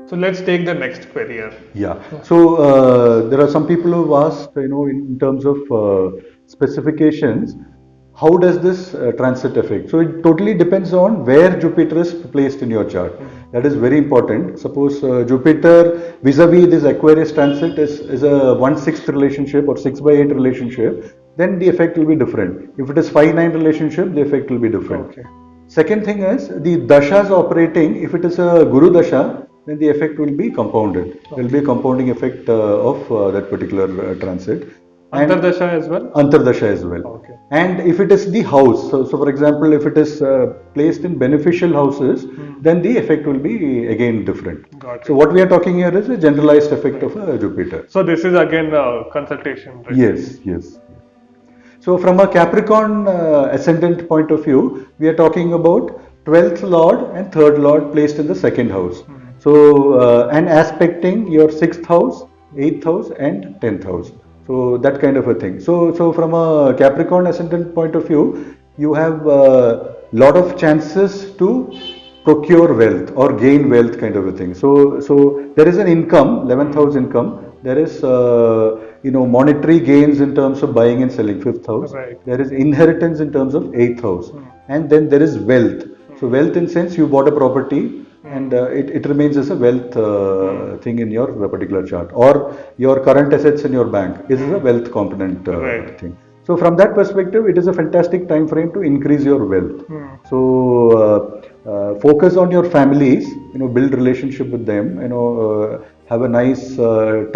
So let's take the next query here. Yeah. So there are some people who have asked, in terms of specifications, how does this transit affect? So it totally depends on where Jupiter is placed in your chart. That is very important. Suppose Jupiter vis-a-vis this Aquarius transit is a 1/6 relationship or 6/8 relationship, then the effect will be different. If it is 5/9 relationship, the effect will be different. Okay. Second thing is the dashas operating. If it is a Guru dasha, then the effect will be compounded. There will be a compounding effect of that particular transit. And Antardasha as well? Antardasha as well. Okay. And if it is the house, so for example, if it is placed in beneficial houses, then the effect will be again different. Got So it. what we are talking here is a generalized effect of Jupiter. So this is again a consultation, right? Yes, yes. So from a Capricorn ascendant point of view, we are talking about 12th lord and 3rd lord placed in the 2nd house. So and aspecting your 6th house, 8th house and 10th house. So that kind of a thing. So from a Capricorn ascendant point of view, you have a lot of chances to procure wealth or gain wealth kind of a thing. So there is an income, 11th house income. There is monetary gains in terms of buying and selling, 5th house. Right. There is inheritance in terms of 8th house, and then there is wealth. So wealth in sense you bought a property and it remains as a wealth thing in your particular chart, or your current assets in your bank is a wealth component Right. thing. So from that perspective, it is a fantastic time frame to increase your wealth. So focus on your families, build relationship with them, have a nice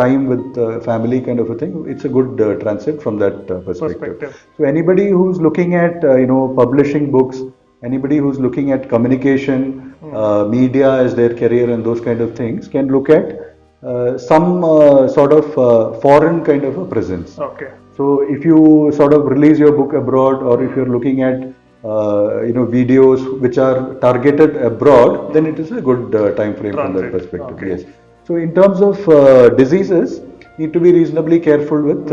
time with family kind of a thing. It's a good transit from that perspective. So anybody who's looking at publishing books, anybody who's looking at communication, media as their career and those kind of things can look at some sort of foreign kind of a presence. Okay. So if you sort of release your book abroad, or if you're looking at videos which are targeted abroad, then it is a good time frame from that Transit. perspective. Okay. Yes. So in terms of diseases, need to be reasonably careful with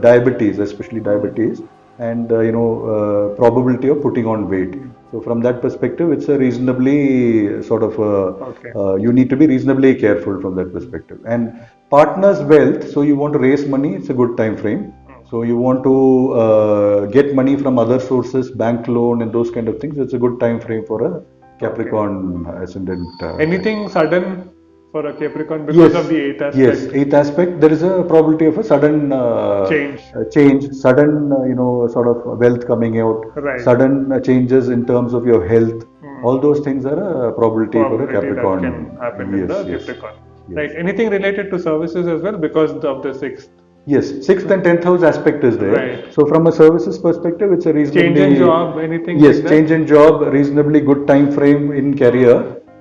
diabetes, especially diabetes, and probability of putting on weight. So from that perspective, it's a reasonably sort of Okay. you need to be reasonably careful from that perspective. And partners' wealth. So you want to raise money, it's a good time frame. So you want to get money from other sources, bank loan and those kind of things. It's a good time frame for a Capricorn ascendant. Anything sudden for a Capricorn because of the 8th aspect? Yes, 8th aspect. There is a probability of a sudden change, sudden sort of wealth coming out, Right. sudden changes in terms of your health. All those things are a probability for a Capricorn. That can happen in the Capricorn. Yes. Right. Anything related to services as well because of the 6th? Yes, 6th and 10th house aspect is there. Right. So from a services perspective, it's a reasonably Change in job, anything yes, like that? change in job, reasonably good time frame in career,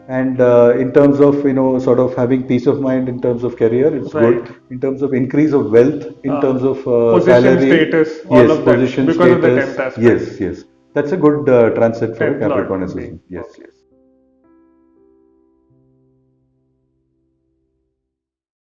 and in terms of sort of having peace of mind in terms of career, it's Right. good. In terms of increase of wealth, in terms of position, salary, status, all yes, of that, position, because of the status, 10th aspect. yes, yes. That's a good transit for a 10th lord Capricorn would be. assistant. Yes, yes.